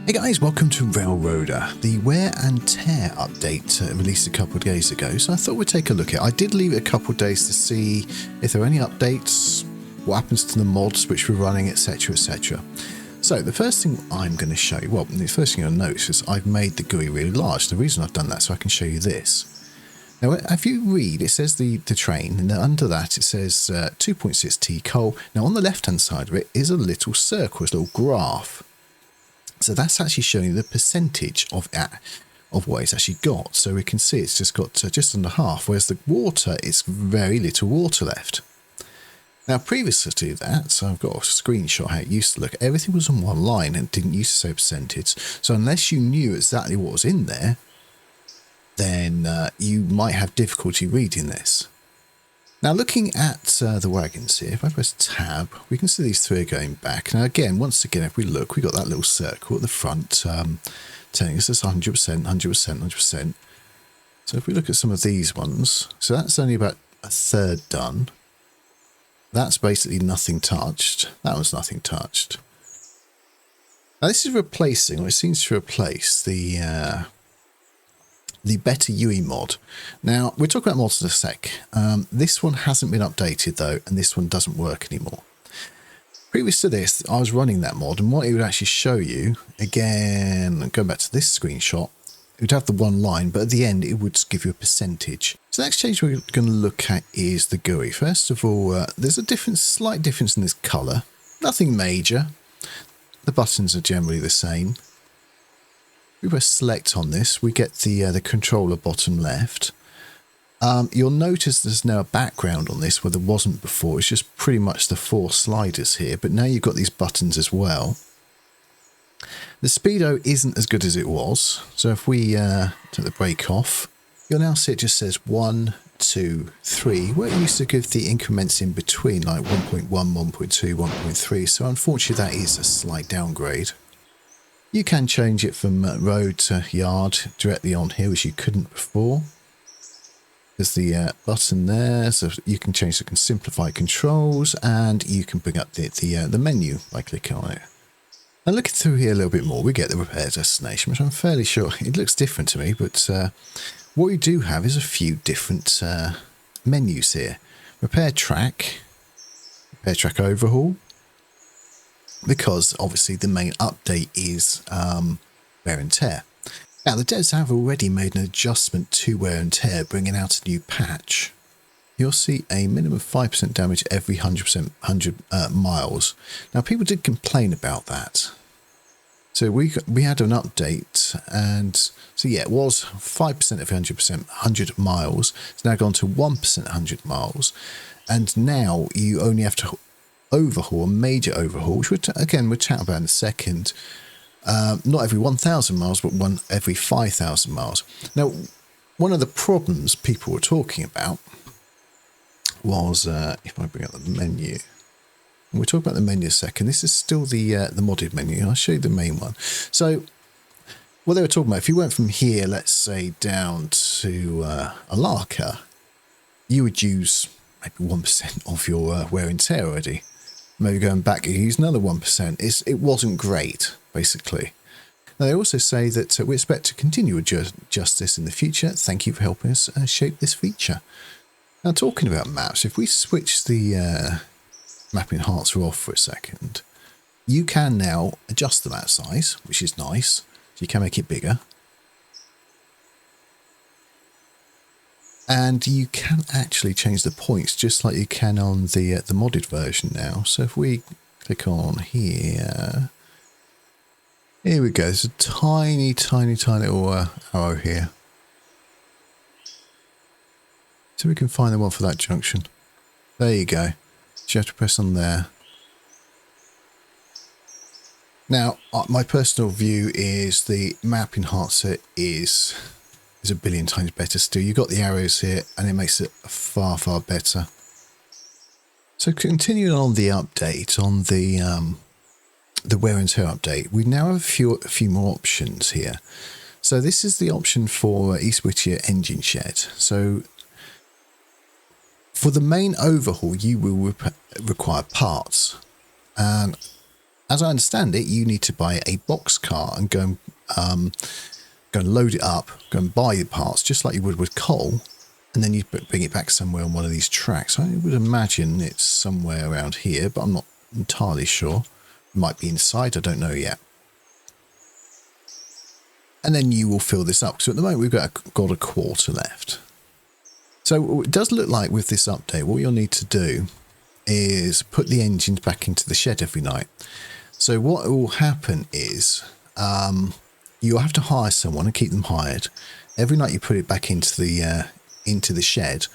Hey guys, welcome to Railroader, the wear and tear update released a couple of days ago, so I thought we'd take a look at it. I did leave it a couple of days to see if there are any updates, what happens to the mods which we're running, etc, etc. So the first thing I'm going to show you, well, the first thing you'll notice is I've made the GUI really large. The reason I've done that so I can show you this. Now if you read, it says the train, and under that it says 2.6T coal. Now on the left hand side of it is a little circle, a little graph. So that's actually showing you the percentage of what it's actually got. So we can see it's just got just under half, whereas the water, it's very little water left. Now previous to that, so I've got a screenshot how it used to look. Everything was on one line and didn't used to say percentage. So unless you knew exactly what was in there, then you might have difficulty reading this. Now looking at the wagons here, if I press tab, we can see these three are going back. Now again, once again, if we look, we've got that little circle at the front telling us it's 100%, 100%, 100%. So if we look at some of these ones, so that's only about a third done. That's basically nothing touched. That was nothing touched. Now this is replacing, or it seems to replace the better UI mod. Now, we'll talk about mods in a sec. This one hasn't been updated though, and this one doesn't work anymore. Previous to this, I was running that mod, and what it would actually show you, again, going back to this screenshot, it would have the one line, but at the end it would give you a percentage. So the next change we're going to look at is the GUI. First of all, there's a slight difference in this colour. Nothing major. The buttons are generally the same. We press select on this, we get the controller bottom left. You'll notice there's now a background on this where there wasn't before. It's just pretty much the four sliders here, but now you've got these buttons as well. The speedo isn't as good as it was, so if we take the brake off, you'll now see it just says 1, 2, 3, where it used to give the increments in between, like 1.1, 1.2, 1.3, so unfortunately that is a slight downgrade. You can change it from road to yard directly on here, as you couldn't before. There's the button there, so you can change, so you can simplify controls, and you can bring up the menu by clicking on it. And looking through here a little bit more, we get the repair destination, which I'm fairly sure it looks different to me, but what we do have is a few different menus here. Repair track overhaul. Because obviously the main update is wear and tear. Now the devs have already made an adjustment to wear and tear, bringing out a new patch. You'll see a minimum of 5% damage every 100 miles. Now people did complain about that. So we had an update, and so yeah, it was 5% every 100 miles. It's now gone to 1% 100 miles, and now you only have to overhaul, a major overhaul, which we'll chat about in a second. Not every 1,000 miles, but one every 5,000 miles. Now, one of the problems people were talking about was, if I bring up the menu, and we'll talk about the menu in a second. This is still the modded menu. I'll show you the main one. So, what they were talking about, if you went from here, let's say, down to Alaka, you would use maybe 1% of your wear and tear already. Maybe going back, you use another 1%. It wasn't great, basically. Now, they also say that we expect to continue adjust this in the future. Thank you for helping us shape this feature. Now, talking about maps, if we switch the map enhancer off for a second, you can now adjust the map size, which is nice. So you can make it bigger. And you can actually change the points just like you can on the modded version now. So if we click on here, here we go. There's a tiny little arrow here. So we can find the one for that junction. There you go. So you have to press on there. Now, my personal view is the map enhancer is a billion times better still. You've got the arrows here, and it makes it far better. So continuing on the update, on the wear and tear update, we now have a few more options here. So this is the option for East Whittier engine shed. So for the main overhaul, you will require parts, and as I understand it, you need to buy a box car and go and load it up, go and buy the parts, just like you would with coal, and then you bring it back somewhere on one of these tracks. I would imagine it's somewhere around here, but I'm not entirely sure. It might be inside, I don't know yet. And then you will fill this up. So at the moment we've got a quarter left. So it does look like with this update, what you'll need to do is put the engines back into the shed every night. So what will happen is you'll have to hire someone and keep them hired. Every night you put it back into the shed,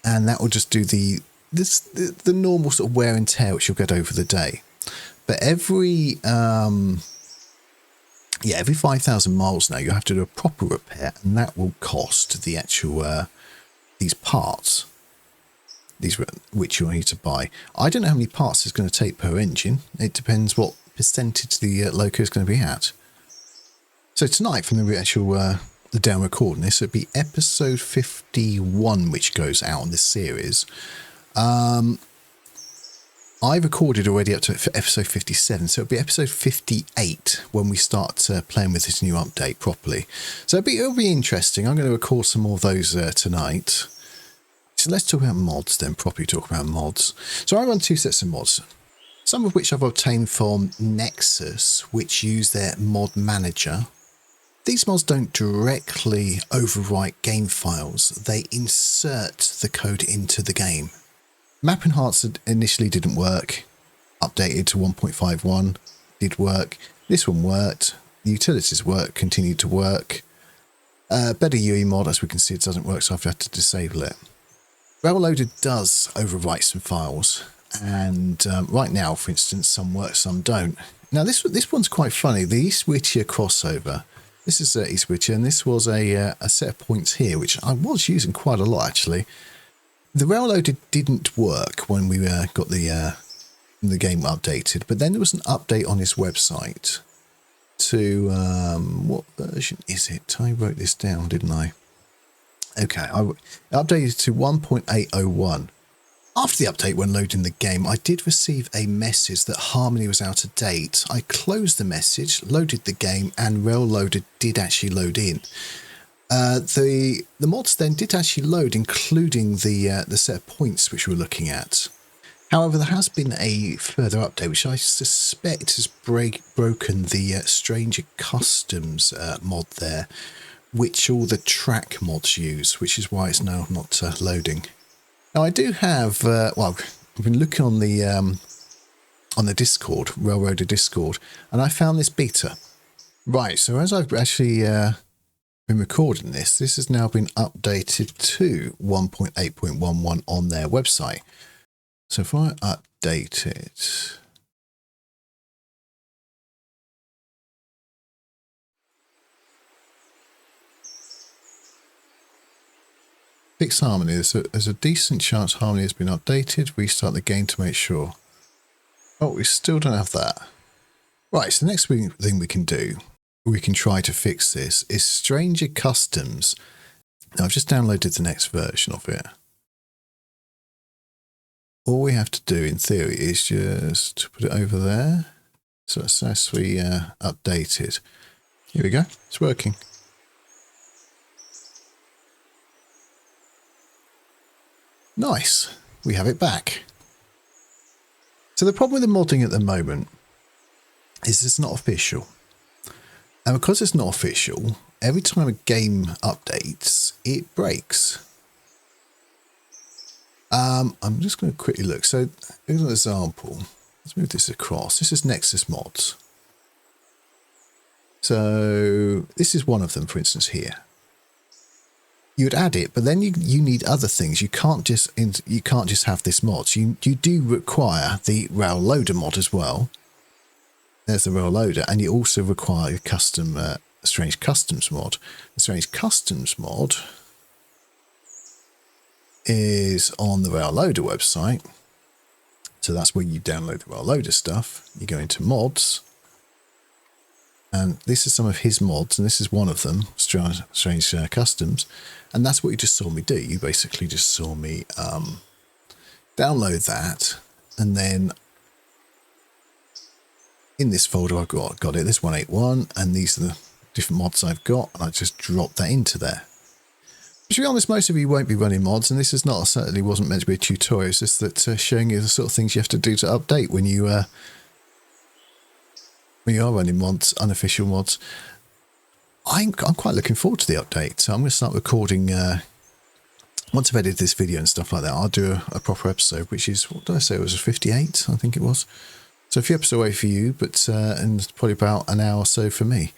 and that will just do the normal sort of wear and tear which you'll get over the day. But every 5,000 miles now you have to do a proper repair, and that will cost the actual these parts, which you'll need to buy. I don't know how many parts it's going to take per engine. It depends what percentage the loco is going to be at. So tonight, from the actual the day I'm recording this, it'll be episode 51 which goes out on this series. I recorded already up to episode 57, so it'll be episode 58 when we start playing with this new update properly. So it'll be interesting. I'm going to record some more of those tonight. So let's talk about mods then, properly talk about mods. So I run 2 sets of mods, some of which I've obtained from Nexus, which use their mod manager. These mods don't directly overwrite game files, they insert the code into the game. Map Enhancer initially didn't work, updated to 1.51, did work. This one worked, the utilities work, continued to work. Better UI mod, as we can see, it doesn't work, so I've had to disable it. Railloader does overwrite some files, and right now, for instance, some work, some don't. Now this one's quite funny, the East Witcher crossover. This is East Witcher, and this was a set of points here, which I was using quite a lot actually. The Railloader didn't work when we got the game updated, but then there was an update on his website to, what version is it? I wrote this down, didn't I? Okay, I updated to 1.801. After the update, when loading the game, I did receive a message that Harmony was out of date. I closed the message, loaded the game, and Railloader did actually load in. The mods then did actually load, including the set of points which we're looking at. However, there has been a further update, which I suspect has broken the Stranger Customs mod there, which all the track mods use, which is why it's now not loading. Now, I do have, well, I've been looking on the Discord, Railroader Discord, and I found this beta. Right, so as I've actually been recording this has now been updated to 1.8.11 on their website. So if I update it, fix Harmony. There's a decent chance Harmony has been updated. Restart the game to make sure. Oh, we still don't have that. Right, so the next thing we can do, we can try to fix this, is Stranger Customs. Now, I've just downloaded the next version of it. All we have to do, in theory, is just put it over there. So it's successfully updated. Here we go. It's working. Nice. We have it back. So the problem with the modding at the moment is it's not official. And because it's not official, every time a game updates, it breaks. I'm just going to quickly look. So, here's an example. Let's move this across. This is Nexus mods. So, this is one of them, for instance, here. You would add it, but then you need other things. You can't just have this mod. You do require the Railloader mod as well. There's the Railloader, and you also require a custom Strange Customs mod. The Strange Customs mod is on the Railloader website. So that's where you download the Railloader stuff. You go into mods, and this is some of his mods, and this is one of them, Strange Customs, and that's what you just saw me do. You basically just saw me download that, and then in this folder I've got it. There's 181, and these are the different mods I've got, and I just drop that into there. To be honest, most of you won't be running mods, and this is not certainly wasn't meant to be a tutorial. It's just that showing you the sort of things you have to do to update when you are running mods, unofficial mods. I'm quite looking forward to the update. So I'm going to start recording. Once I've edited this video and stuff like that, I'll do a proper episode, which is, what did I say? It was 58, I think it was. So a few episodes away for you, but and probably about an hour or so for me.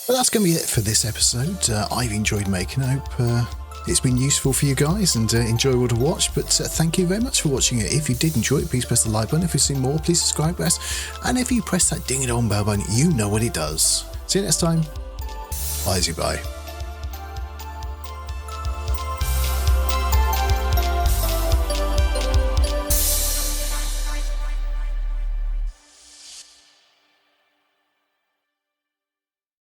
But that's going to be it for this episode. I've enjoyed making it. I hope it's been useful for you guys and enjoyable to watch. But thank you very much for watching it. If you did enjoy it, please press the like button. If you've seen more, please subscribe to us. And if you press that ding-a-dong bell button, you know what it does. See you next time. Bye.